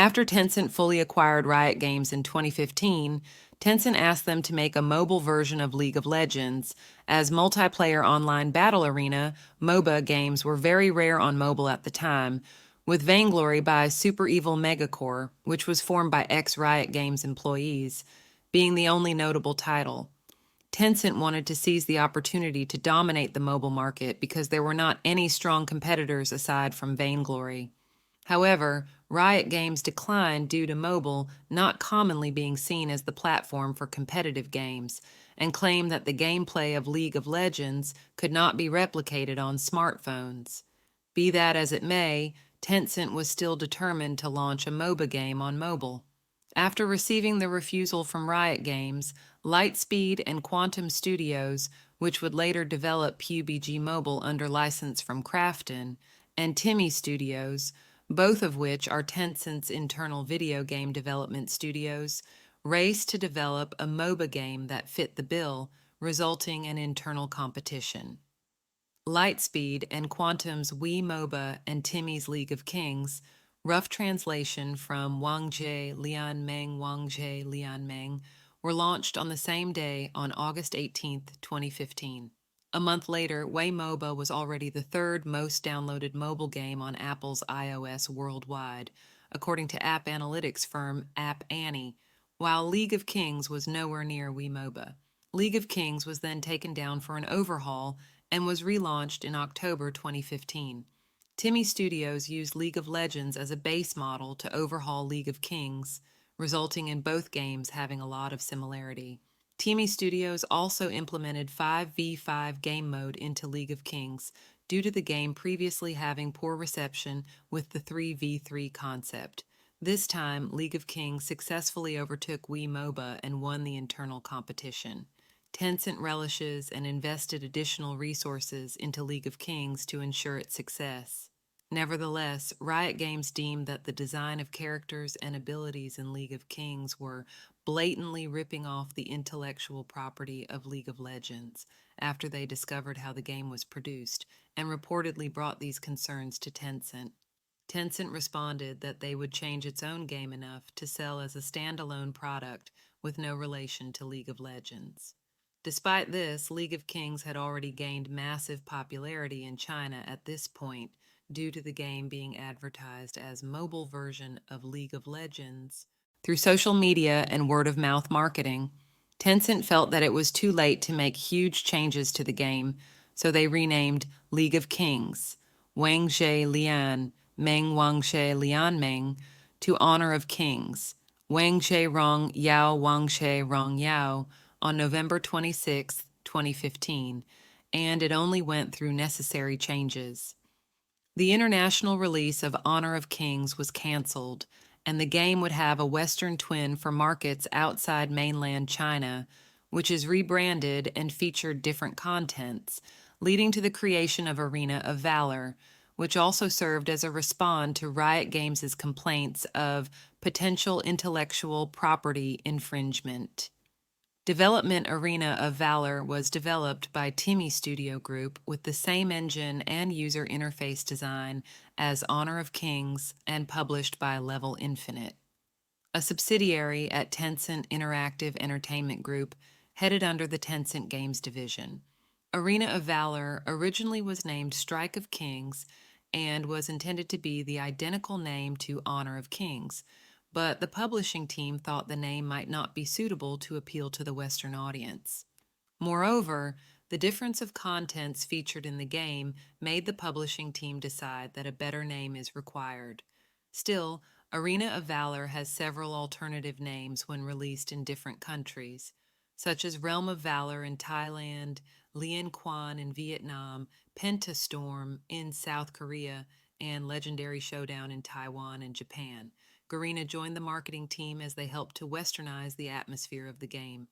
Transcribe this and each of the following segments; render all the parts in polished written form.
After Tencent fully acquired Riot Games in 2015, Tencent asked them to make a mobile version of League of Legends, as multiplayer online battle arena MOBA games were very rare on mobile at the time, with Vainglory by Super Evil Megacore, which was formed by ex-Riot Games employees, being the only notable title. Tencent wanted to seize the opportunity to dominate the mobile market because there were not any strong competitors aside from Vainglory. However, Riot Games declined due to mobile not commonly being seen as the platform for competitive games, and claimed that the gameplay of League of Legends could not be replicated on smartphones. Be that as it may, Tencent was still determined to launch a MOBA game on mobile. After receiving the refusal from Riot Games, Lightspeed and Quantum Studios, which would later develop PUBG Mobile under license from Krafton, and Timmy Studios, both of which are Tencent's internal video game development studios, raced to develop a MOBA game that fit the bill, resulting in internal competition. Lightspeed and Quantum's Wii MOBA and Timmy's League of Kings, rough translation from Wang Jie Lianmeng Wang Jie Lianmeng, were launched on the same day on August 18, 2015. A month later, Wii MOBA was already the third most downloaded mobile game on Apple's iOS worldwide, according to app analytics firm App Annie, while League of Kings was nowhere near Wii MOBA. League of Kings was then taken down for an overhaul and was relaunched in October 2015. Timmy Studios used League of Legends as a base model to overhaul League of Kings, resulting in both games having a lot of similarity. Timmy Studios also implemented 5v5 game mode into League of Kings due to the game previously having poor reception with the 3v3 concept. This time, League of Kings successfully overtook Wii MOBA and won the internal competition. Tencent relishes and invested additional resources into League of Kings to ensure its success. Nevertheless, Riot Games deemed that the design of characters and abilities in League of Kings were blatantly ripping off the intellectual property of League of Legends after they discovered how the game was produced, and reportedly brought these concerns to Tencent. Tencent responded that they would change its own game enough to sell as a standalone product with no relation to League of Legends. Despite this, League of Kings had already gained massive popularity in China at this point due to the game being advertised as mobile version of League of Legends. Through social media and word-of-mouth marketing, Tencent felt that it was too late to make huge changes to the game, so they renamed League of Kings, Wang Zhe Lian, Meng Wang Zhe Lian Meng, to Honor of Kings, Wang Zhe Rong Yao Wang Zhe Rong Yao, on November 26, 2015, and it only went through necessary changes. The international release of Honor of Kings was canceled, and the game would have a Western twin for markets outside mainland China, which is rebranded and featured different contents, leading to the creation of Arena of Valor, which also served as a response to Riot Games' complaints of potential intellectual property infringement. Development Arena of Valor was developed by Timmy Studio Group with the same engine and user interface design as Honor of Kings and published by Level Infinite, a subsidiary at Tencent Interactive Entertainment Group headed under the Tencent Games division. Arena of Valor originally was named Strike of Kings and was intended to be the identical name to Honor of Kings, but the publishing team thought the name might not be suitable to appeal to the Western audience. Moreover, the difference of contents featured in the game made the publishing team decide that a better name is required. Still, Arena of Valor has several alternative names when released in different countries, such as Realm of Valor in Thailand, Lien Quan in Vietnam, Pentastorm in South Korea, and Legendary Showdown in Taiwan and Japan. Garena joined the marketing team as they helped to westernize the atmosphere of the game.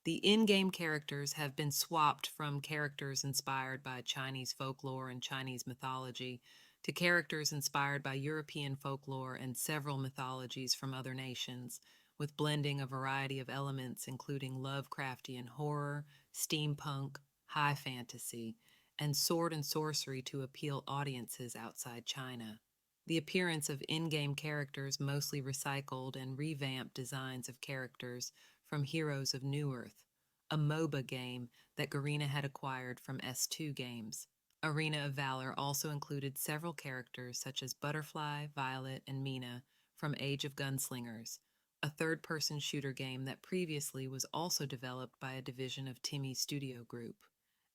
The in-game characters have been swapped from characters inspired by Chinese folklore and Chinese mythology to characters inspired by European folklore and several mythologies from other nations, with blending a variety of elements including Lovecraftian horror, steampunk, high fantasy, and sword and sorcery to appeal audiences outside China. The appearance of in-game characters mostly recycled and revamped designs of characters from Heroes of Newerth, a MOBA game that Garena had acquired from S2 Games. Arena of Valor also included several characters such as Butterfly, Violet, and Mina from Age of Gunslingers, a third-person shooter game that previously was also developed by a division of Timmy Studio Group.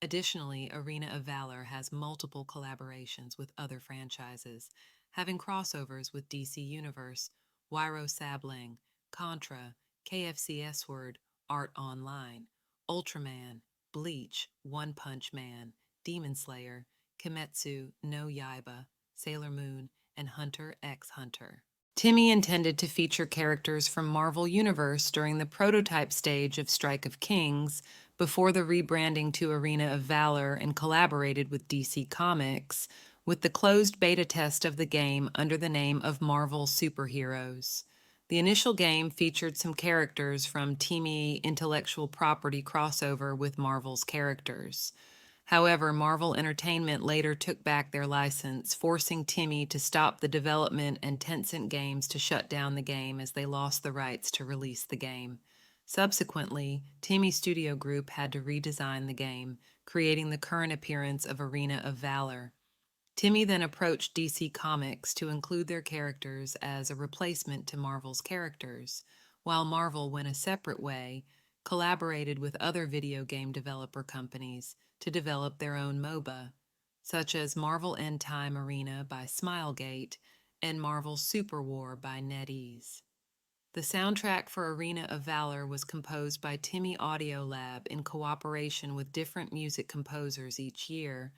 Additionally, Arena of Valor has multiple collaborations with other franchises, having crossovers with DC Universe, Wyro Sablang, Contra, KFC S-Word, Art Online, Ultraman, Bleach, One Punch Man, Demon Slayer, Kimetsu no Yaiba, Sailor Moon, and Hunter x Hunter. Timmy intended to feature characters from Marvel Universe during the prototype stage of Strike of Kings before the rebranding to Arena of Valor and collaborated with DC Comics with the closed beta test of the game under the name of Marvel Superheroes. The initial game featured some characters from Timmy intellectual property crossover with Marvel's characters. However, Marvel Entertainment later took back their license, forcing Timmy to stop the development and Tencent Games to shut down the game as they lost the rights to release the game. Subsequently, Timmy Studio Group had to redesign the game, creating the current appearance of Arena of Valor. Timmy then approached DC Comics to include their characters as a replacement to Marvel's characters, while Marvel went a separate way, collaborated with other video game developer companies to develop their own MOBA, such as Marvel End Time Arena by Smilegate and Marvel Super War by NetEase. The soundtrack for Arena of Valor was composed by Timmy Audio Lab in cooperation with different music composers each year,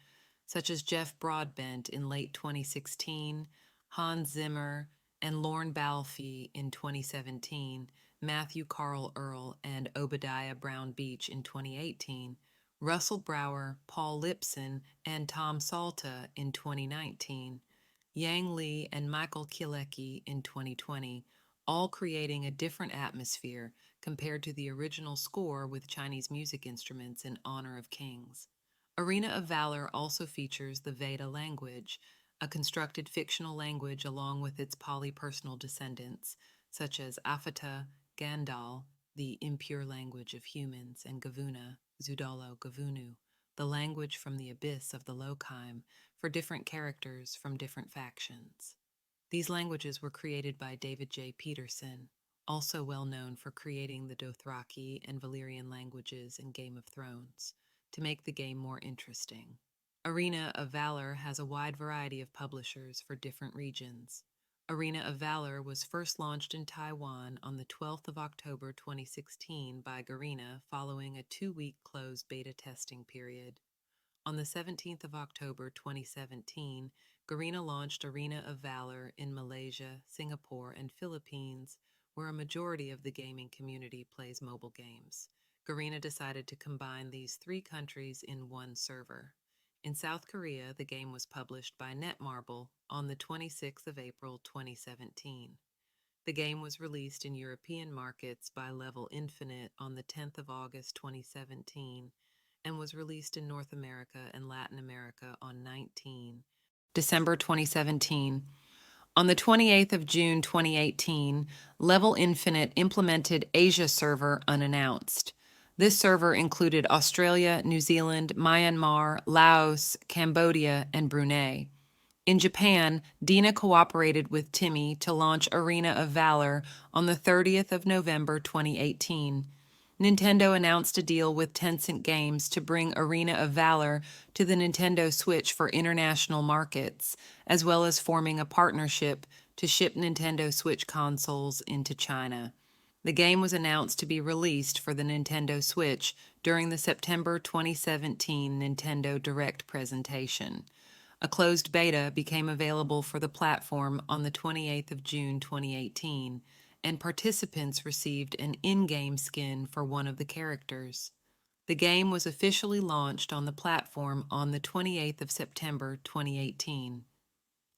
such as Jeff Broadbent in late 2016, Hans Zimmer, and Lorne Balfe in 2017, Matthew Carl Earl and Obadiah Brown Beach in 2018, Russell Brower, Paul Lipson, and Tom Salta in 2019, Yang Li and Michael Kielecki in 2020, all creating a different atmosphere compared to the original score with Chinese music instruments in honor of kings. Arena of Valor also features the Veda language, a constructed fictional language along with its polypersonal descendants, such as Afata, Gandal, the impure language of humans, and Gavuna, Zudalo Gavunu, the language from the abyss of the Longtime, for different characters from different factions. These languages were created by David J. Peterson, also well known for creating the Dothraki and Valyrian languages in Game of Thrones, to make the game more interesting. Arena of Valor has a wide variety of publishers for different regions. Arena of Valor was first launched in Taiwan on the 12th of October 2016 by Garena following a 2-week closed beta testing period. On the 17th of October 2017, Garena launched Arena of Valor in Malaysia, Singapore, and Philippines, where a majority of the gaming community plays mobile games. Garena decided to combine these 3 countries in one server. In South Korea, the game was published by Netmarble on the 26th of April 2017. The game was released in European markets by Level Infinite on the 10th of August 2017 and was released in North America and Latin America on 19 December 2017. On the 28th of June 2018, Level Infinite implemented Asia server unannounced. This server included Australia, New Zealand, Myanmar, Laos, Cambodia, and Brunei. In Japan, Dina cooperated with Timmy to launch Arena of Valor on the 30th of November 2018. Nintendo announced a deal with Tencent Games to bring Arena of Valor to the Nintendo Switch for international markets, as well as forming a partnership to ship Nintendo Switch consoles into China. The game was announced to be released for the Nintendo Switch during the September 2017 Nintendo Direct presentation. A closed beta became available for the platform on the 28th of June 2018, and participants received an in-game skin for one of the characters. The game was officially launched on the platform on the 28th of September 2018.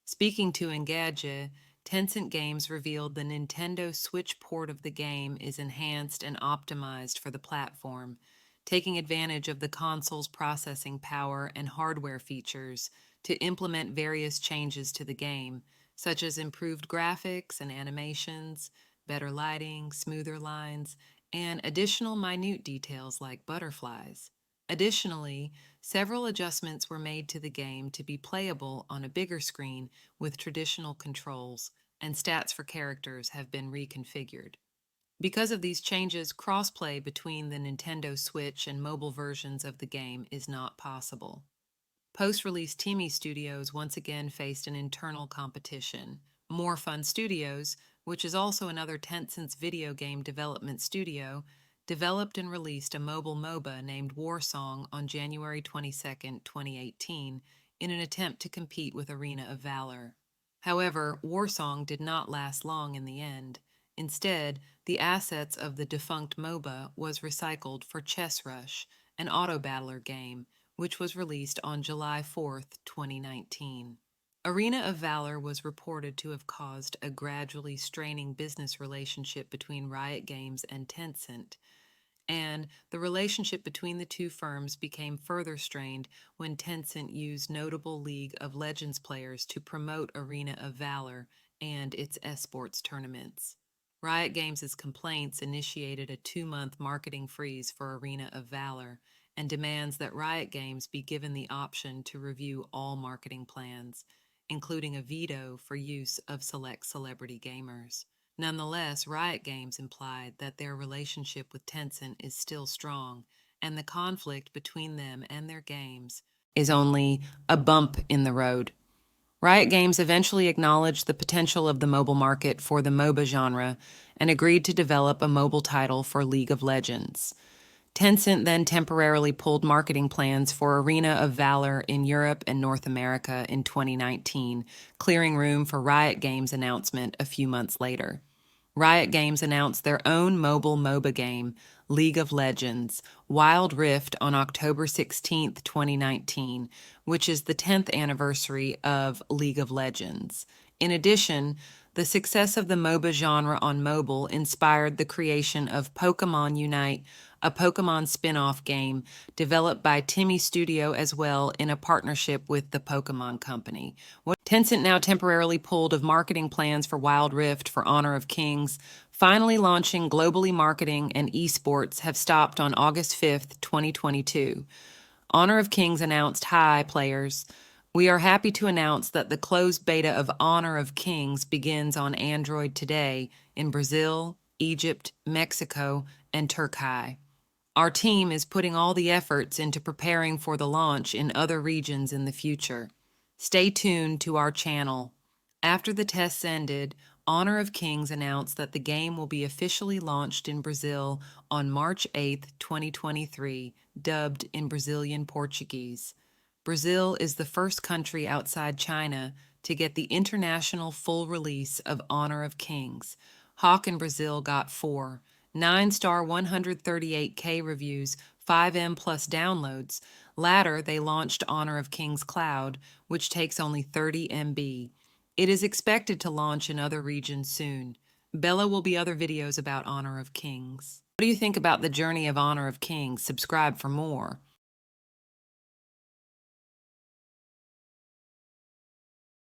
Speaking to Engadget, Tencent Games revealed the Nintendo Switch port of the game is enhanced and optimized for the platform, taking advantage of the console's processing power and hardware features to implement various changes to the game, such as improved graphics and animations, better lighting, smoother lines, and additional minute details like butterflies. Additionally, several adjustments were made to the game to be playable on a bigger screen with traditional controls, and stats for characters have been reconfigured. Because of these changes, crossplay between the Nintendo Switch and mobile versions of the game is not possible. Post-release Timi Studios once again faced an internal competition. More Fun Studios, which is also another Tencent's video game development studio, developed and released a mobile MOBA named Warsong on January 22, 2018, in an attempt to compete with Arena of Valor. However, Warsong did not last long in the end. Instead, the assets of the defunct MOBA was recycled for Chess Rush, an auto-battler game, which was released on July 4, 2019. Arena of Valor was reported to have caused a gradually straining business relationship between Riot Games and Tencent, and the relationship between the two firms became further strained when Tencent used notable League of Legends players to promote Arena of Valor and its esports tournaments. Riot Games' complaints initiated a 2-month marketing freeze for Arena of Valor and demands that Riot Games be given the option to review all marketing plans, including a veto for use of select celebrity gamers. Nonetheless, Riot Games implied that their relationship with Tencent is still strong, and the conflict between them and their games is only a bump in the road. Riot Games eventually acknowledged the potential of the mobile market for the MOBA genre and agreed to develop a mobile title for League of Legends. Tencent then temporarily pulled marketing plans for Arena of Valor in Europe and North America in 2019, clearing room for Riot Games' announcement a few months later. Riot Games announced their own mobile MOBA game, League of Legends, Wild Rift, on October 16, 2019, which is the 10th anniversary of League of Legends. In addition, the success of the MOBA genre on mobile inspired the creation of Pokémon Unite, a Pokémon spin-off game developed by Timi Studio as well in a partnership with the Pokémon Company. Tencent now temporarily pulled of marketing plans for Wild Rift for Honor of Kings, finally launching globally marketing and esports have stopped on August 5, 2022. Honor of Kings announced, "Hi, players. We are happy to announce that the closed beta of Honor of Kings begins on Android today in Brazil, Egypt, Mexico, and Turkey. Our team is putting all the efforts into preparing for the launch in other regions in the future. Stay tuned to our channel." After the tests ended, Honor of Kings announced that the game will be officially launched in Brazil on March 8, 2023, dubbed in Brazilian Portuguese. Brazil is the first country outside China to get the international full release of Honor of Kings. Hawk in Brazil got 4 9-star 138K reviews, 5M plus downloads. Latter, they launched Honor of Kings Cloud, which takes only 30 MB. It is expected to launch in other regions soon. Bella will be other videos about Honor of Kings. What do you think about the journey of Honor of Kings? Subscribe for more.